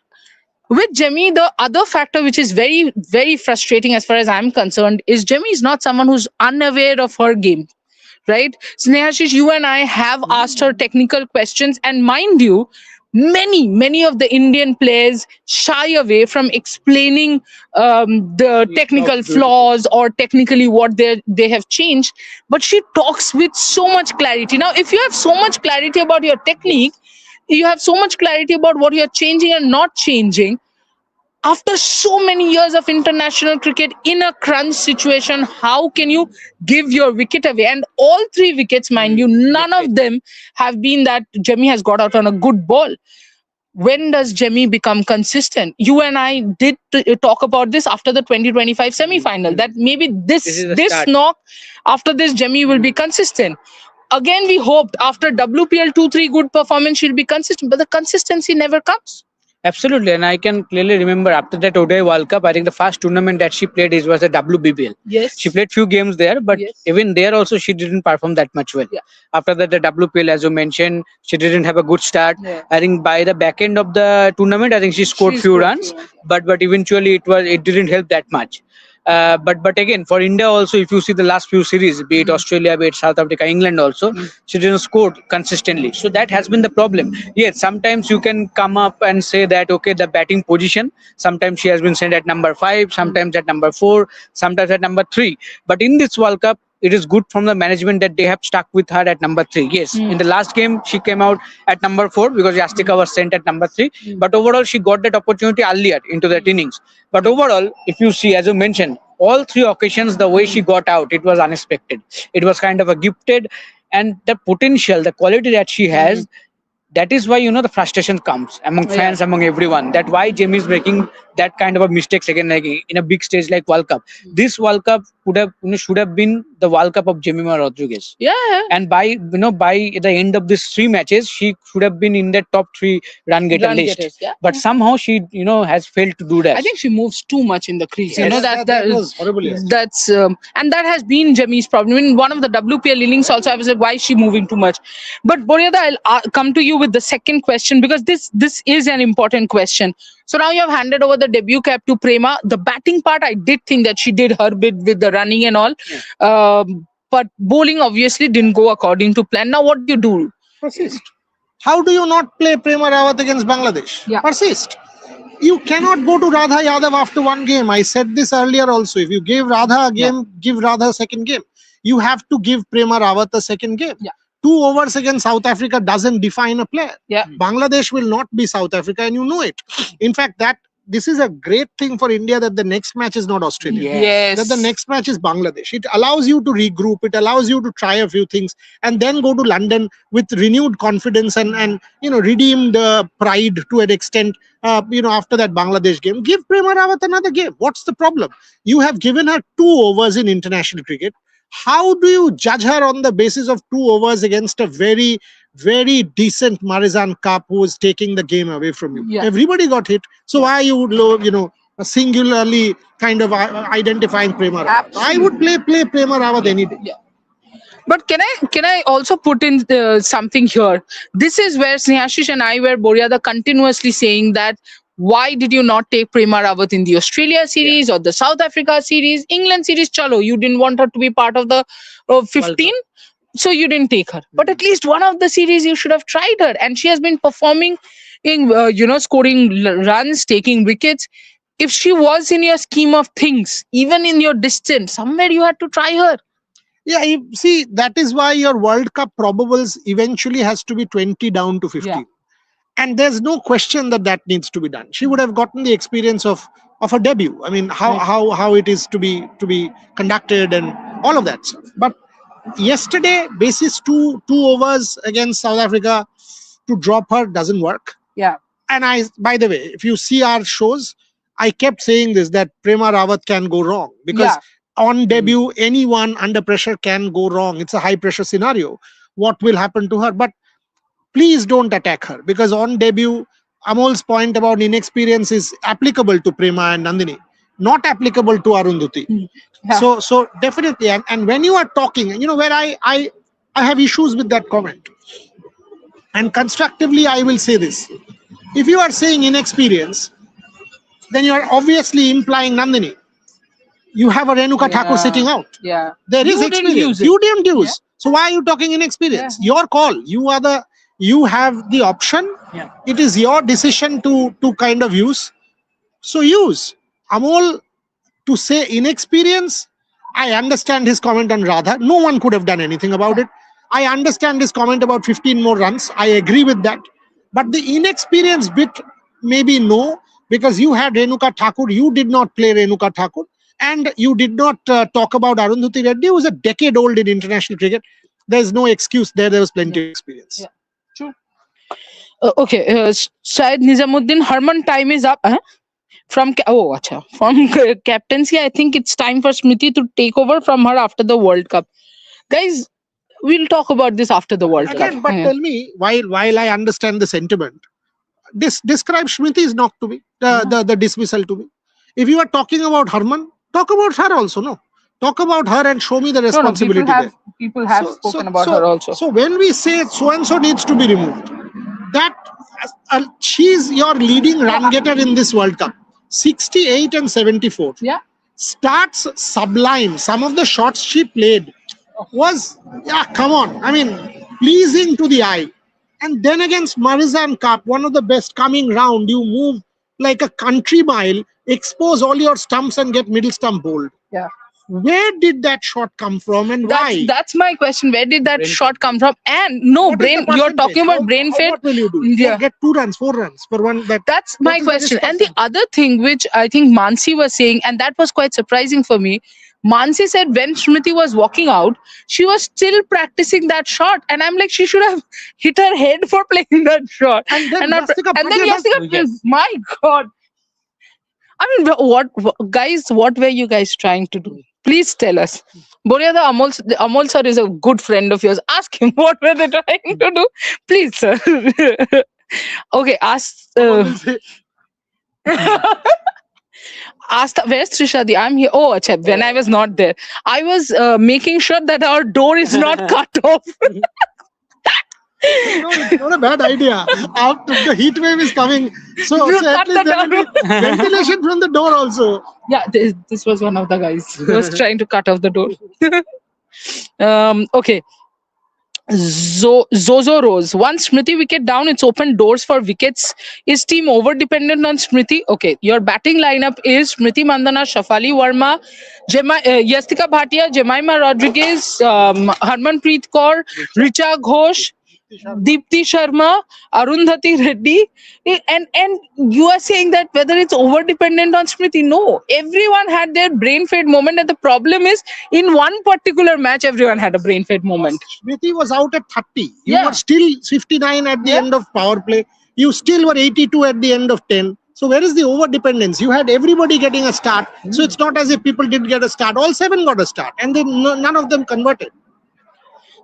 with Jemmy, the other factor which is very, very frustrating as far as I'm concerned is Jemmy is not someone who's unaware of her game, right? Snehashish, you and I have asked her technical questions, and mind you, many of the Indian players shy away from explaining the technical flaws or technically what they have changed, but she talks with so much clarity. Now if you have so much clarity about your technique, you have so much clarity about what you're changing and not changing, after so many years of international cricket in a crunch situation, how can you give your wicket away? And all three wickets, mind you, none of them have been that Jemmy has got out on a good ball. When does Jemmy become consistent? You and I did talk about this after the 2025 semi-final, that maybe This this is the this start. knock, after this Jemmy will be consistent. Again, we hoped after WPL 2-3 good performance she'll be consistent, but the consistency never comes. Absolutely, and I can clearly remember after that ODI World Cup, I think the first tournament that she played is was the WBBL. Yes. She played few games there, but Yes. even there also she didn't perform that much well. Yeah. After that, the WPL, as you mentioned, she didn't have a good start. Yeah. I think by the back end of the tournament, I think she scored She few scored runs, few runs. but eventually it didn't help that much. But again, for India also, if you see the last few series, be it Australia, be it South Africa, England also, she didn't score consistently. So that has been the problem. Yes, sometimes you can come up and say that okay, the batting position. Sometimes she has been sent at number 5, sometimes at number 4, sometimes at number 3. But in this World Cup, it is good from the management that they have stuck with her at number 3. Yes, in the last game she came out at number 4 because Yastika was sent at number 3. But overall, she got that opportunity earlier into that innings. But overall, if you see, as you mentioned, all 3 occasions, the way she got out, it was unexpected. It was kind of a gifted, and the potential, the quality that she has, that is why the frustration comes among fans, among everyone, that why Jamie is making that kind of a mistakes again and again in a big stage like World Cup. This World Cup could have should have been the World Cup of Jemima Rodriguez. Yeah. And by by the end of these 3 matches, she should have been in the top 3 run getter Run list. getters, yeah. But somehow she has failed to do that. I think she moves too much in the crease. You Yes. know That was horrible. Yes. that's and that has been Jemmy's problem. In one of the WPL innings, also I was like, why is she moving too much? But Boryada, I'll come to you with the second question, because this is an important question. So now you have handed over the debut cap to Prema. The batting part, I did think that she did her bit with the running and all. But bowling obviously didn't go according to plan. Now what do you do? Persist. How do you not play Prema Rawat against Bangladesh? Yeah. Persist. You cannot go to Radha Yadav after one game. I said this earlier also. If you give Radha a game, give Radha a second game. You have to give Prema Rawat a second game. Yeah. 2 overs against South Africa doesn't define a player. Yeah. Bangladesh will not be South Africa, and you know it. In fact, this is a great thing for India, that the next match is not Australia. Yes. That the next match is Bangladesh. It allows you to regroup. It allows you to try a few things and then go to London with renewed confidence and redeemed pride to an extent. After that Bangladesh game, give Prema Rawat another game. What's the problem? You have given her 2 overs in international cricket. How do you judge her on the basis of 2 overs against a very, very decent Marizan Cup who was taking the game away from you? Yeah. Everybody got hit. So why you would singularly kind of identifying Prema Rawat? Absolutely. I would play Prema Rawat any day. Yeah. But can I also put in something here? This is where Snehashish and I were, Boryada, continuously saying that why did you not take Prema Rawat in the Australia series or the South Africa series? England series, chalo, you didn't want her to be part of the 15, so you didn't take her. But at least one of the series you should have tried her, and she has been performing in scoring runs, taking wickets. If she was in your scheme of things, even in your distance, somewhere you had to try her. Yeah, see, that is why your World Cup probables eventually has to be 20 down to 15. Yeah. And there's no question that needs to be done. She would have gotten the experience of a debut. I mean, how it is to be conducted and all of that stuff. But yesterday, basis 2 overs against South Africa, to drop her doesn't work. Yeah. And by the way, if you see our shows, I kept saying this, that Prema Rawat can go wrong, because on debut, anyone under pressure can go wrong. It's a high pressure scenario. What will happen to her? But please don't attack her, because on debut, Amol's point about inexperience is applicable to Prema and Nandini, not applicable to Arundhati. Yeah. So definitely, and when you are talking, where I have issues with that comment. And constructively, I will say this. If you are saying inexperience, then you are obviously implying Nandini. You have a Renuka Thakur sitting out. Yeah. There is You didn't experience. use it. You didn't use. So why are you talking inexperience? Your call. You have the option. Yeah. It is your decision to kind of use. So use. Amol, to say inexperience, I understand his comment on Radha. No one could have done anything about it. I understand his comment about 15 more runs. I agree with that. But the inexperience bit, maybe no. because you had Renuka Thakur, you did not play Renuka Thakur, and you did not talk about Arundhati Reddy, who was a decade old in international cricket. There's no excuse there. There was plenty of experience. Yeah. True. Okay, Syed Nizamuddin, Harman, time is up. Huh? From captaincy, I think it's time for Smriti to take over from her after the World Cup. Guys, we'll talk about this after the World Again, Cup. but tell me, while I understand the sentiment, describe Smriti's knock to me, the dismissal to me. If you are talking about Harman, talk about her also, no? Talk about her and show me the responsibility there. People have spoken about her also. So when we say so and so needs to be removed, that she's your leading run getter in this World Cup, 68 and 74. Yeah. Starts sublime. Some of the shots she played was, come on. I mean, pleasing to the eye. And then against Marizan Cup, one of the best coming round, you move like a country mile, expose all your stumps and get middle stump bowled. Yeah. Where did that shot come from and why? That's my question. Where did that shot come from? And no, What is the brain. You're percentage? talking about brain fade. What will you do? Yeah. You get 2 runs, 4 runs for one. That's my is the question. And the responsibility? other thing which I think Mansi was saying, and that was quite surprising for me. Mansi said when Smriti was walking out, she was still practicing that shot. And I'm like, she should have hit her head for playing that shot. And then not- Yastika and then Patel Yastika, Yes. my God. I mean, guys, what were you guys trying to do? Please tell us. Boryada Amol sir is a good friend of yours. Ask him what were they trying to do. Please, sir. Okay, ask. will say, Ask. Where's Trishadi? I'm here. Oh, acha, when I was not there, I was making sure that our door is not cut off. no, it's not a bad idea. After the heat wave is coming, so You at cut least the there will be ventilation from the door also. Yeah, this was one of the guys who was trying to cut off the door. Okay. Zozo Rose. Once Smriti wicket down, it's opened doors for wickets. Is team over dependent on Smriti? Okay, your batting lineup is Smriti Mandana, Shafali Verma, Yastika Bhatia, Jemima Rodriguez, Harmanpreet Kaur, Richa Ghosh, Deepti Sharma, Arundhati Reddy, and you are saying that whether it's over dependent on Smriti? No, everyone had their brain fade moment, and the problem is in one particular match, everyone had a brain fade moment. Smriti was out at 30. You Yeah. were still 59 at the Yeah. end of power play. You still were 82 at the end of 10. So where is the over dependence? You had everybody getting a start. So it's not as if people didn't get a start. All 7 got a start, and then none of them converted.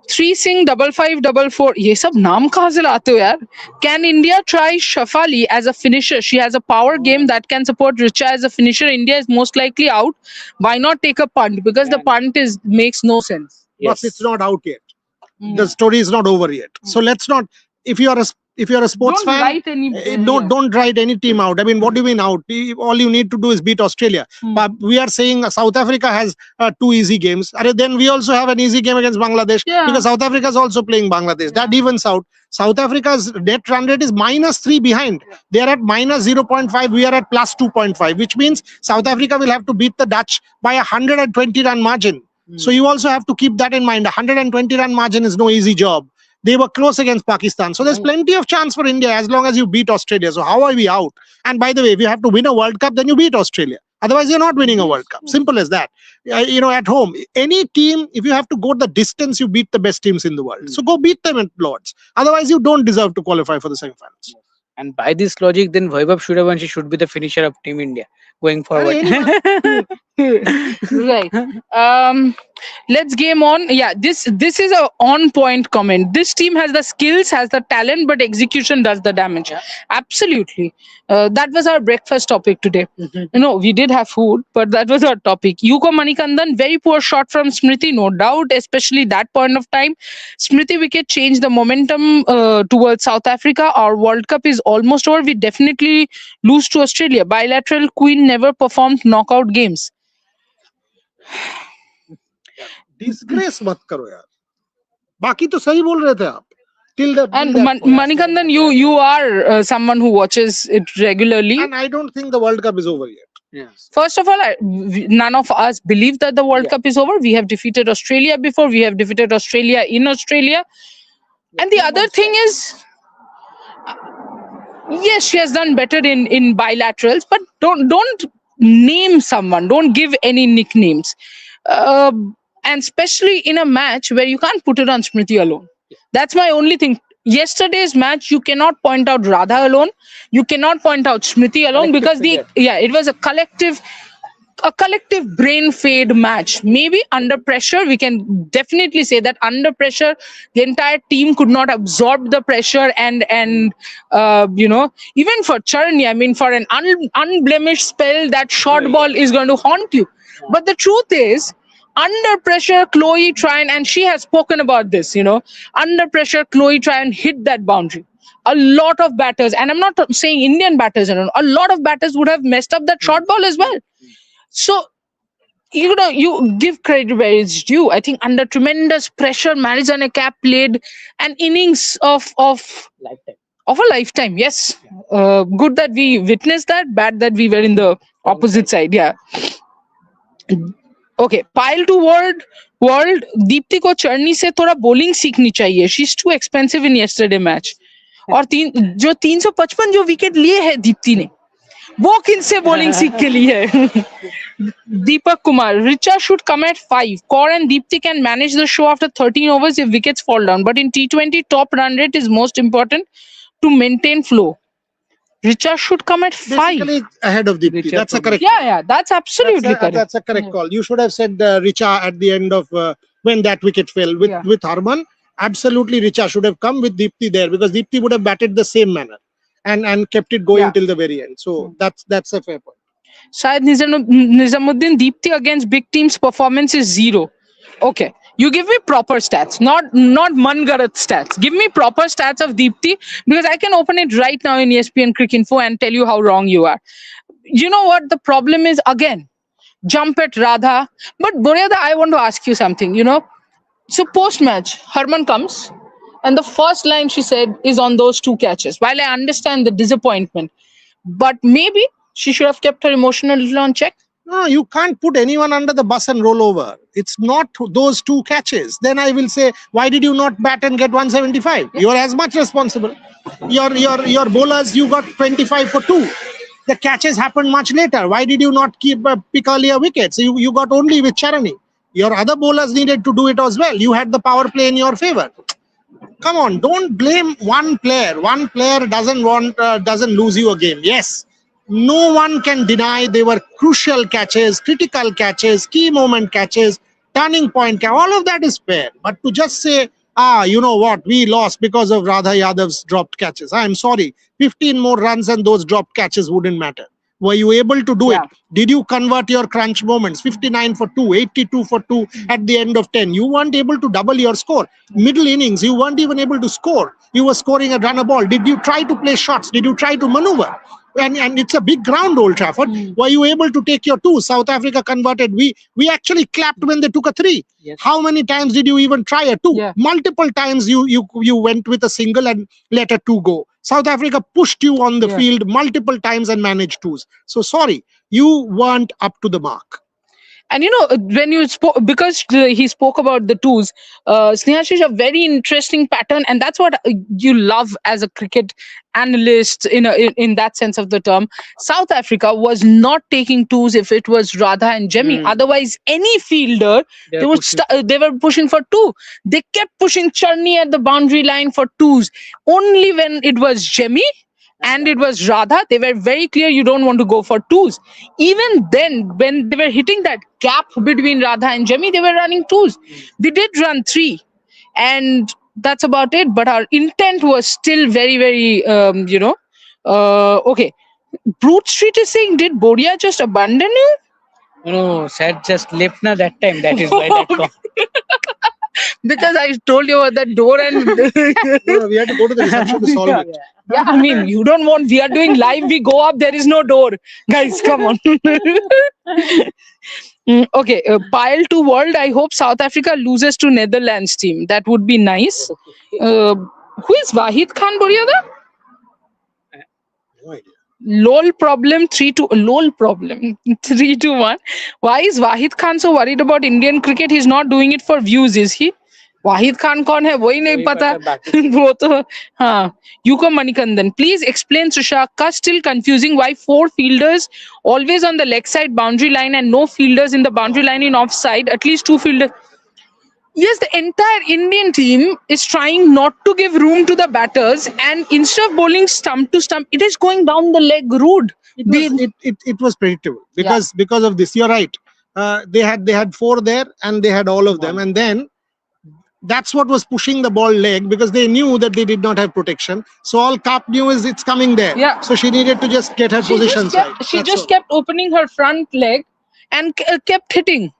3 Singh 5544. ये सब नाम कहाँ से लाते हो यार? Can India try Shafali as a finisher? She has a power game that can support Richa as a finisher. India is most likely out. Why not take a punt? Because the punt makes no sense. But it's not out yet. The story is not over yet. So let's not. If you are a sports Don't fan, write any. don't write any team out. I mean, what do you mean out? All you need to do is beat Australia. But we are saying South Africa has 2 easy games. Then we also have an easy game against Bangladesh because South Africa is also playing Bangladesh. That evens out. South Africa's net run rate is -3 behind. They are at -0.5. We are at +2.5, which means South Africa will have to beat the Dutch by a 120 run margin. So you also have to keep that in mind. 120 run margin is no easy job. They were close against Pakistan. So there's plenty of chance for India as long as you beat Australia. So how are we out? And by the way, if you have to win a World Cup, then you beat Australia. Otherwise, you're not winning a World Cup. Simple as that. At home, any team, if you have to go the distance, you beat the best teams in the world. So go beat them at Lords. Otherwise, you don't deserve to qualify for the semi-finals. And by this logic, then Vaibhav Suryavanshi should be the finisher of Team India going forward. Right. Let's game on. Yeah, this is a on point comment. This team has the skills, has the talent, but execution does the damage. Absolutely. That was our breakfast topic today. We did have food, but that was our topic. Yuko Manikandan, very poor shot from Smriti, no doubt, especially that point of time. Smriti wicket changed the momentum towards South Africa. Our World Cup is almost over. We definitely lose to Australia. Bilateral Queen never performed knockout games. Disgrace मत करो यार. बाकी तो सही बोल रहे थे आप. And Manikandan, you are someone who watches it regularly. And I don't think the World Cup is over yet. Yes. First of all, none of us believe that the World Cup is over. We have defeated Australia before. We have defeated Australia in Australia. And the other thing is, Yes, she has done better in bilaterals, but don't name someone. Don't give any nicknames. Uh, and especially in a match where you can't put it on Smriti alone. That's my only thing. Yesterday's match, you cannot point out Radha alone. You cannot point out Smriti alone because it was a collective brain fade match. Maybe under pressure, we can definitely say that under pressure, the entire team could not absorb the pressure and even for Charni, I mean, for an unblemished spell, that short ball is going to haunt you. But the truth is, under pressure, Chloe Trine, and she has spoken about this, under pressure, Chloe Trine hit that boundary. A lot of batters, and I'm not saying Indian batters, a lot of batters would have messed up that short ball as well. So, you give credit where it's due. I think under tremendous pressure, Marizanne Cap played an innings of a lifetime. Yes, good that we witnessed that. Bad that we were in the opposite side. Yeah. Okay, pile to world. Deepti को चढ़नी से थोड़ा bowling सीखनी चाहिए. She's too expensive in yesterday match. और जो 355 जो wicket लिए है दीप्ति ने, वो किनसे bowling सीख के ली है? Deepak Kumar, Richa should come at 5. Kaur and Deepti can manage the show after 13 overs if wickets fall down. But in T20, top run rate is most important to maintain flow. Richa should come at 5. Basically ahead of Deepti. That's a correct. Yeah, that's absolutely correct. That's a correct call. You should have said Richa at the end of when that wicket fell with Harman. Absolutely, Richa should have come with Deepti there because Deepti would have batted the same manner and kept it going till the very end. So that's a fair point. Syed Nizamuddin, Deepti against big teams performance is 0. Okay, you give me proper stats, not Mangarat stats. Give me proper stats of Deepti because I can open it right now in ESPN Cricinfo and tell you how wrong you are. You know what the problem is? Again, jump at Radha. But Boryada, I want to ask you something. So post match, Harman comes, and the first line she said is on those 2 catches. While I understand the disappointment, but maybe she should have kept her emotion a little on check. No, you can't put anyone under the bus and roll over. It's not those 2 catches. Then I will say, why did you not bat and get 175? You are as much responsible. Your bowlers, you got 25 for 2. The catches happened much later. Why did you not pick earlier wickets? You got only with Charani. Your other bowlers needed to do it as well. You had the power play in your favor. Come on, don't blame one player. One player doesn't lose you a game. Yes. No one can deny they were crucial catches, critical catches, key moment catches, turning point. All of that is fair. But to just say, you know what, we lost because of Radha Yadav's dropped catches. I'm sorry. 15 more runs and those dropped catches wouldn't matter. Were you able to do it? Did you convert your crunch moments? 59 for 2, 82 for 2 at the end of 10. You weren't able to double your score. Middle innings, you weren't even able to score. You were scoring a runner ball. Did you try to play shots? Did you try to maneuver? And it's a big ground, Old Trafford. Were you able to take your 2? South Africa converted. We actually clapped when they took a 3. Yes. How many times did you even try a 2? Yeah. Multiple times you went with a single and let a 2 go. South Africa pushed you on the field multiple times and managed 2s. So sorry, you weren't up to the mark. And when you spoke, because he spoke about the 2s, Sneha, is a very interesting pattern, and that's what you love as a cricket analyst in that sense of the term. South Africa was not taking 2s if it was Radha and Jemmy. Otherwise, any fielder they were pushing for 2. They kept pushing Charni at the boundary line for 2s. Only when it was Jemmy and it was Radha, they were very clear you don't want to go for 2s. Even then, when they were hitting that gap between Radha and Jemmy, they were running 2s. They did run 3, and that's about it. But our intent was still very, very, okay. Brute Street is saying, did Boria just abandon you? No, Sad just left na that time. That is why that come. Because I told you about that door and we had to go to the reception to solve it. Yeah, I mean, you don't want, we are doing live, we go up, there is no door. Guys, come on. Okay, pile to world. I hope South Africa loses to Netherlands team. That would be nice. Who is Wahid Khan, Boryada? No idea. LOL problem 3-1. Why is Wahid Khan so worried about Indian cricket? He's not doing it for views, is he? वाहिद खान कौन है वही नहीं पता वो तो हाँ Yuko Manikandan please explain Sushaka still confusing why four fielders always on the leg side boundary line and no fielders in the boundary line in offside at least two fielders. Yes, the entire Indian team is trying not to give room to the batters, and instead of bowling stump to stump, it is going down the leg rude. It was predictable because of this. You're right. They had four there and they had all of them, and then that's what was pushing the ball leg because they knew that they did not have protection. So all Kap knew is it's coming there. Yeah. So she needed to just get her position right. She just kept opening her front leg and kept hitting.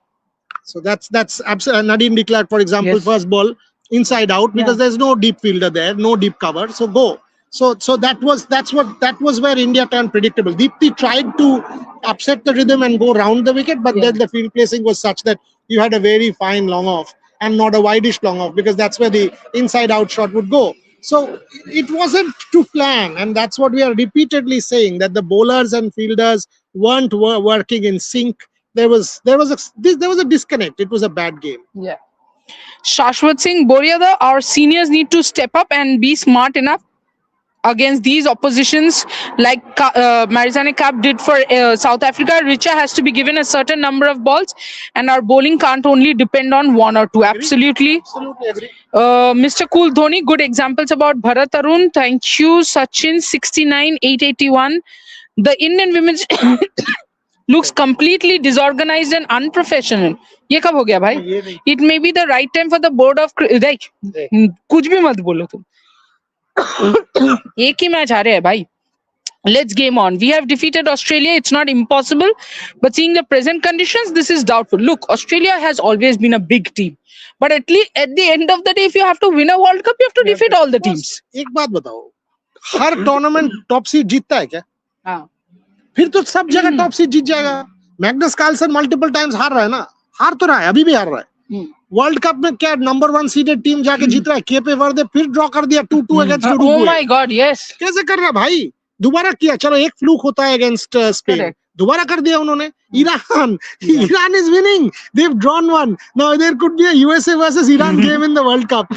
So that's absolutely. Nadine declared, for example, Yes. first ball inside out because there's no deep fielder there, no deep cover. So go. So that was where India turned predictable. Deepti tried to upset the rhythm and go round the wicket, but then the field placing was such that you had a very fine long off and not a wideish long off because that's where the inside out shot would go. So it wasn't to plan, and that's what we are repeatedly saying, that the bowlers and fielders weren't working in sync. There was a disconnect. It was a bad game. Yeah. Shashwat Singh Boriada, our seniors need to step up and be smart enough against these oppositions like Marizane Cup did for South Africa. Richa has to be given a certain number of balls and our bowling can't only depend on one or two. Absolutely. Absolutely agree. Mr. Cool Dhoni, good examples about Bharat Arun. Thank you. Sachin 69 881. The Indian women's looks completely disorganized and unprofessional. ये कब हो गया भाई? It may be the right time for the board of देख कुछ भी मत बोलो तुम. एक ही मैच आ रहे हैं भाई. Let's game on. We have defeated Australia. It's not impossible, but seeing the present conditions, this is doubtful. Look, Australia has always been a big team, but at least at the end of the day, if you have to win a World Cup, you have to defeat all the teams. एक बात बताओ, हर tournament top seed जीतता है क्या? हाँ. फिर तो सब जगह टॉप सीड जीत जाएगा. मैग्नस कार्लसन मल्टीपल टाइम्स हार रहा है ना, हार तो रहा है, अभी भी हार रहा है. वर्ल्ड कप में क्या नंबर 1 सीडेड टीम जाके जीत रहा है? केपे वर्दे फिर ड्रॉ कर दिया 2-2 against Uruguay. Oh my God, yes. कैसे कर रहा भाई? दोबारा किया, चलो एक फ्लूक होता है अगेंस्ट स्पेन, दोबारा कर दिया उन्होंने. Iran is winning. They've drawn one. Now there could be a USA versus Iran game in the World Cup.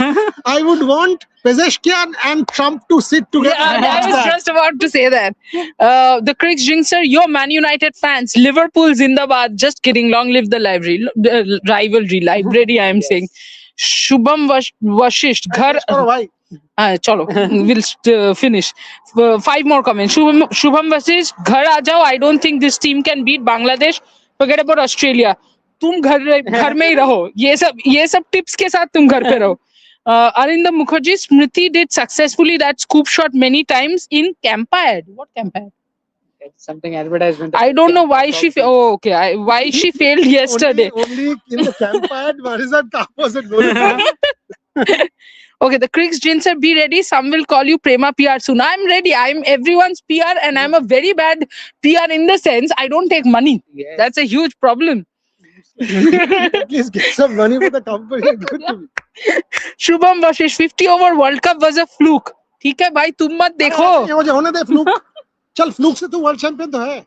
I would want Pezeshkian and Trump to sit together. Yeah, I was just about to say that. The Cricks Jinxer, your Man United fans, Liverpool Zindabad. Just kidding. Long live the library. I am saying. Shubham Vashisht, Ghar. Chalo, we'll finish. 5 more comments. Shubham Vashisht, Ghar aa jao. I don't think this team can beat Bangladesh. Forget about Australia. तुम घर में ही रहो. ये सब tips के साथ तुम घर पे रहो. Arindam Mukherjee, Smriti did successfully that scoop shot many times in Campa ad. What Campa ad? Something advertisement. I don't know why she. Why she failed yesterday. Only in the Campa ad, Marizan Cup wasn't going. Okay, the Cricks Jinxer, be ready. Some will call you Prema PR soon. I'm ready. I'm everyone's PR, and I'm a very bad PR in the sense I don't take money. Yes. That's a huge problem. At least get some money for the company. Good to me. Shubham Vashish, 50 over World Cup was a fluke. ठीक है भाई, तुम मत देखो. होने दे fluke. चल fluke से तो वर्ल्ड चैंपियन तो है.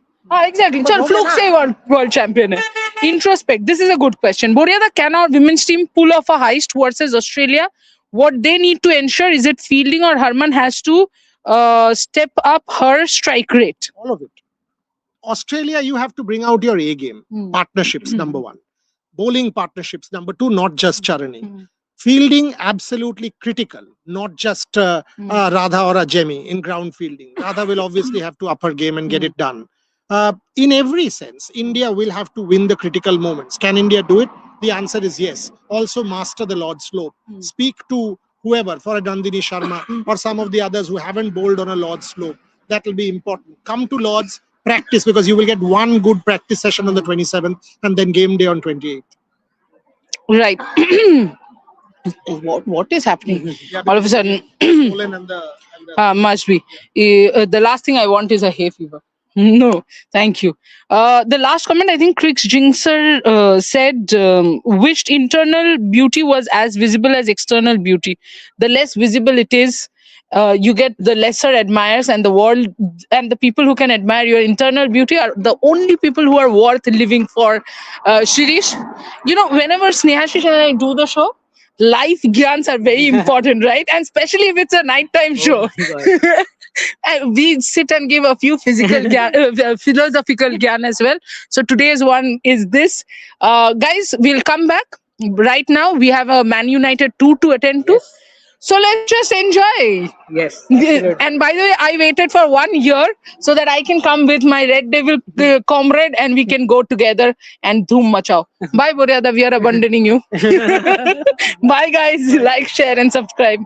Exactly. Chal, fluke से world champion hai. Introspect. This is a good question. Boriada, can our women's team pull off a heist versus Australia? What they need to ensure is it fielding or Harman has to step up her strike rate. All of it. Australia, you have to bring out your A game. Partnerships, number 1. Bowling partnerships, number 2, not just churning. Fielding, absolutely critical, not just Radha or a Jemmy in ground fielding. Radha will obviously have to up her game and get it done. In every sense, India will have to win the critical moments. Can India do it? The answer is yes. Also master the Lord's slope. Speak to whoever, for a Nandini Sharma or some of the others who haven't bowled on a Lord's slope. That will be important. Come to Lord's, practice, because you will get one good practice session on the 27th and then game day on 28th. Right. What is happening? All of a sudden, must be. The last thing I want is a hay fever. No, thank you. The last comment, I think Cricks Jinxer said, wished internal beauty was as visible as external beauty. The less visible it is, you get the lesser admirers, and the world and the people who can admire your internal beauty are the only people who are worth living for. Shirish, you know, whenever Snehashish and I do the show, life gyans are very important, right? And especially if it's a nighttime show. And we sit and give a few physical philosophical gyan as well. So today's one is this. Guys, we'll come back. Right now, we have a Man United 2 to attend to. So let's just enjoy. Yes. And by the way, I waited for 1 year so that I can come with my Red Devil comrade and we can go together and dhoom machao. Bye, Boryada. We are abandoning you. Bye, guys. Like, share, and subscribe.